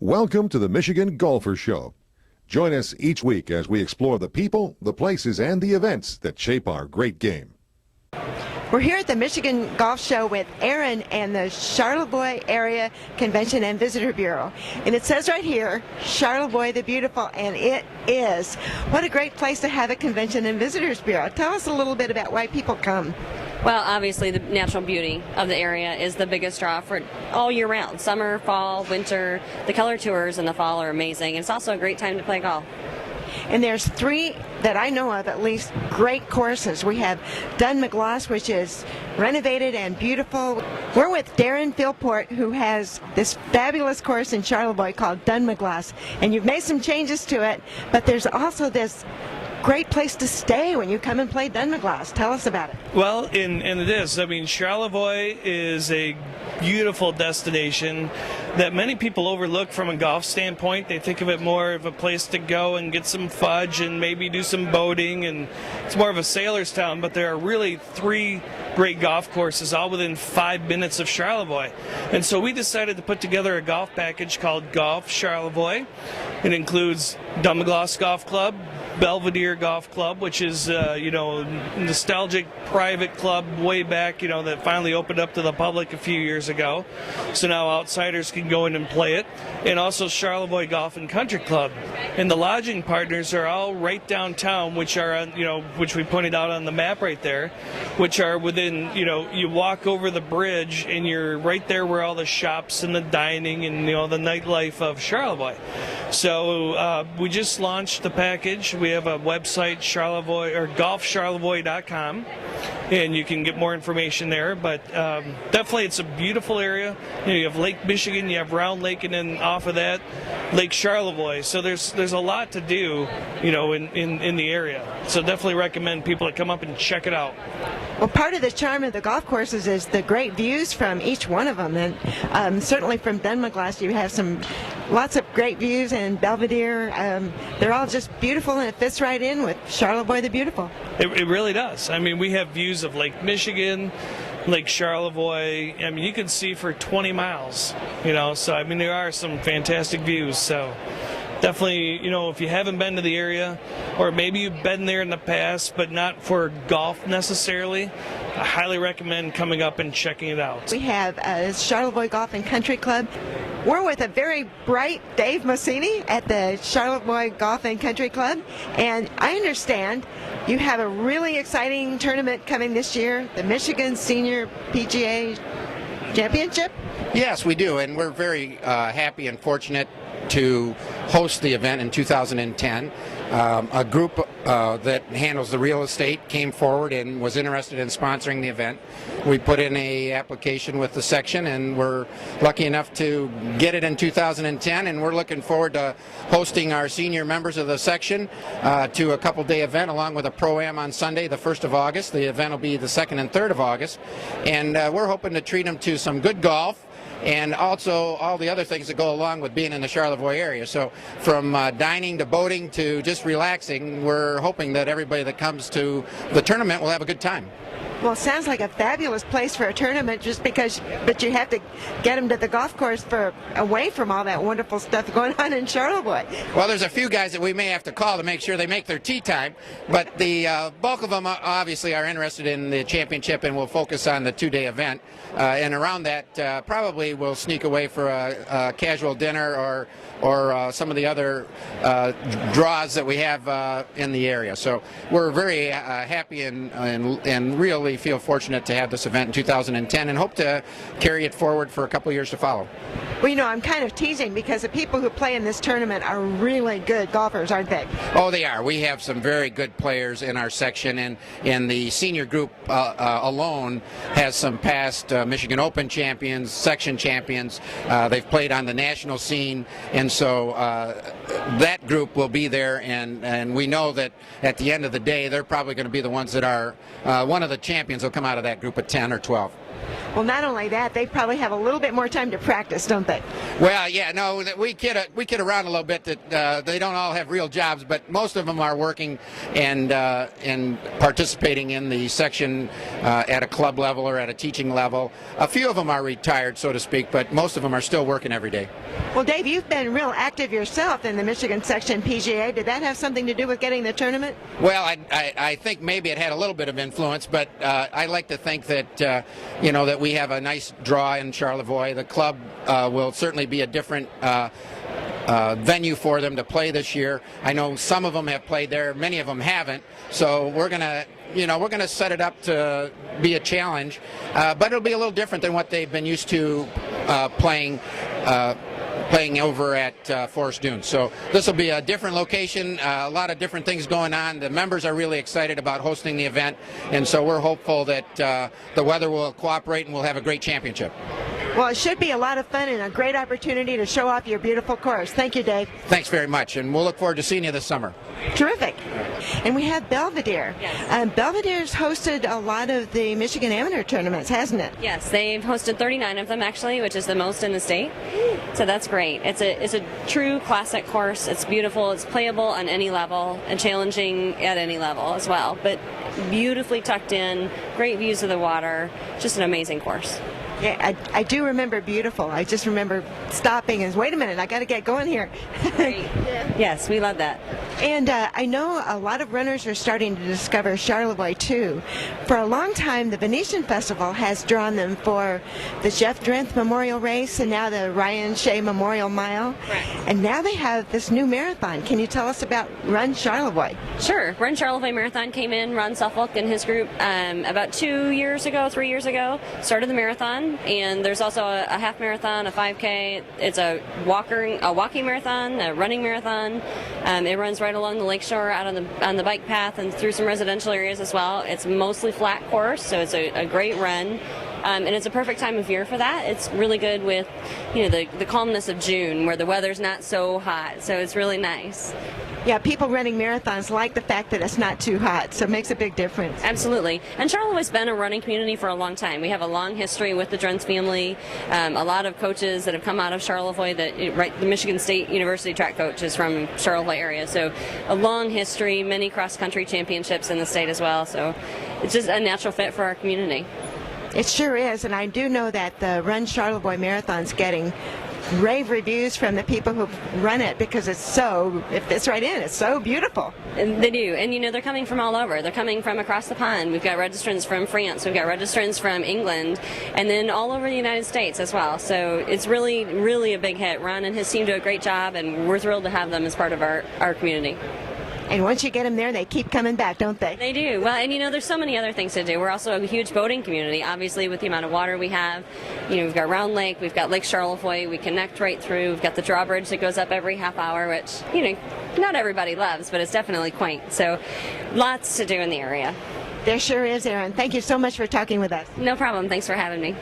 Welcome to the Michigan Golfer Show. Join us each week as we explore the people, the places, and the events that shape our great game. We're here at the Michigan Golf Show with Erin and the Charlevoix Area Convention and Visitor Bureau. And it says right here, Charlevoix the Beautiful, and it is. What a great place to have a Convention and Visitors Bureau. Tell us a little bit about why people come. Well, obviously the natural beauty of the area is the biggest draw for all year round. Summer, fall, winter. The color tours in the fall are amazing. It's also a great time to play golf. And there's three that I know of, at least, great courses. We have Dunmaglas, which is renovated and beautiful. We're with Darin Philport, who has this fabulous course in Charlevoix called Dunmaglas. And you've made some changes to it, but there's also this great place to stay when you come and play Dunmaglas. Tell us about it. Well, and it is. I mean, Charlevoix is a beautiful destination that many people overlook from a golf standpoint. They think of it more of a place to go and get some fudge and maybe do some boating, and it's more of a sailor's town, but there are really three great golf courses all within 5 minutes of Charlevoix. And so we decided to put together a golf package called Golf Charlevoix. It includes Dunmaglas Golf Club, Belvedere Golf Club, which is, nostalgic private club way back, that finally opened up to the public a few years ago. So now outsiders can go in and play it. And also Charlevoix Golf and Country Club. And the lodging partners are all right downtown, which are on, which we pointed out on the map right there, which are within, you walk over the bridge and you're right there where all the shops and the dining and, the nightlife of Charlevoix. So we just launched the package. We have a website, Charlevoix, or golfcharlevoix.com, and you can get more information there. But definitely, it's a beautiful area. You have Lake Michigan, you have Round Lake, and then off of that, Lake Charlevoix. So there's a lot to do, in the area. So definitely recommend people to come up and check it out. Well, part of the charm of the golf courses is the great views from each one of them, and certainly from Dunmaglas you have lots of great views, and Belvedere, they're all just beautiful, and it fits right in with Charlevoix the Beautiful. It really does. I mean, we have views of Lake Michigan, Lake Charlevoix. I mean, you can see for 20 miles, so I mean, there are some fantastic views. So definitely, if you haven't been to the area, or maybe you've been there in the past but not for golf necessarily, I highly recommend coming up and checking it out. We have Charlevoix Golf and Country Club. We're with a very bright Dave Mocini at the Charlevoix Golf and Country Club, and I understand you have a really exciting tournament coming this year, the Michigan Senior PGA Championship. Yes, we do, and we're very happy and fortunate to host the event in 2010. A group that handles the real estate came forward and was interested in sponsoring the event. We put in an application with the section, and we're lucky enough to get it in 2010, and we're looking forward to hosting our senior members of the section to a couple-day event along with a Pro-Am on Sunday, the 1st of August. The event will be the 2nd and 3rd of August, and we're hoping to treat them to some good golf, and also all the other things that go along with being in the Charlevoix area. So from dining to boating to just relaxing, we're hoping that everybody that comes to the tournament will have a good time. Well, it sounds like a fabulous place for a tournament, but you have to get them to the golf course away from all that wonderful stuff going on in Charlevoix. Well, there's a few guys that we may have to call to make sure they make their tee time, but the bulk of them obviously are interested in the championship and will focus on the 2-day event. And around that, probably we'll sneak away for a casual dinner or some of the other draws that we have in the area. So we're very happy and really feel fortunate to have this event in 2010 and hope to carry it forward for a couple years to follow. Well, I'm kind of teasing because the people who play in this tournament are really good golfers, aren't they? Oh, they are. We have some very good players in our section, and the senior group alone has some past Michigan Open champions, section champions. They've played on the national scene, and so that group will be there, and we know that at the end of the day, they're probably going to be the ones that are one of the champions will come out of that group of 10 or 12. Well, not only that, they probably have a little bit more time to practice, don't they? Well, yeah, no, we kid around a little bit that they don't all have real jobs, but most of them are working and participating in the section at a club level or at a teaching level. A few of them are retired, so to speak, but most of them are still working every day. Well, Dave, you've been real active yourself in the Michigan Section PGA. Did that have something to do with getting the tournament? Well, I think maybe it had a little bit of influence, but I like to think that that we have a nice draw in Charlevoix. The club will certainly be a different venue for them to play this year. I know some of them have played there, many of them haven't. So we're gonna set it up to be a challenge, but it'll be a little different than what they've been used to playing over at Forest Dunes. So this will be a different location, a lot of different things going on. The members are really excited about hosting the event, and so we're hopeful that the weather will cooperate and we'll have a great championship. Well, it should be a lot of fun and a great opportunity to show off your beautiful course. Thank you, Dave. Thanks very much, and we'll look forward to seeing you this summer. Terrific. And we have Belvedere. Yes. Belvedere's hosted a lot of the Michigan Amateur tournaments, hasn't it? Yes, they've hosted 39 of them actually, which is the most in the state. So that's great. It's a true classic course. It's beautiful. It's playable on any level and challenging at any level as well. But beautifully tucked in, great views of the water. Just an amazing course. Yeah, I do remember beautiful. I just remember stopping and wait a minute, I got to get going here. Great. Yes, we love that. And I know a lot of runners are starting to discover Charlevoix too. For a long time, the Venetian Festival has drawn them for the Jeff Drenth Memorial Race and now the Ryan Shea Memorial Mile. Right. And now they have this new marathon. Can you tell us about Run Charlevoix? Sure. Run Charlevoix Marathon came in. Ron Suffolk and his group about 3 years ago, started the marathon. And there's also a half marathon, a 5K. It's a walking marathon, a running marathon. It runs right along the lakeshore, out on the bike path, and through some residential areas as well. It's mostly flat course, so it's a great run. And it's a perfect time of year for that. It's really good with, the calmness of June, where the weather's not so hot. So it's really nice. Yeah, people running marathons like the fact that it's not too hot, so it makes a big difference. Absolutely. And Charlevoix has been a running community for a long time. We have a long history with the Drenth family. A lot of coaches that have come out of Charlevoix, the Michigan State University track coach is from Charlevoix area. So a long history, many cross-country championships in the state as well. So it's just a natural fit for our community. It sure is, and I do know that the Run Charlevoix Marathon's getting rave reviews from the people who've run it because it fits right in. It's so beautiful. And they do. And, they're coming from all over. They're coming from across the pond. We've got registrants from France. We've got registrants from England. And then all over the United States as well. So it's really, really a big hit. Ron and his team do a great job, and we're thrilled to have them as part of our community. And once you get them there, they keep coming back, don't they? They do. Well, and there's so many other things to do. We're also a huge boating community, obviously, with the amount of water we have. We've got Round Lake, we've got Lake Charlevoix, we connect right through. We've got the drawbridge that goes up every half hour, which, not everybody loves, but it's definitely quaint. So lots to do in the area. There sure is, Erin. Thank you so much for talking with us. No problem. Thanks for having me.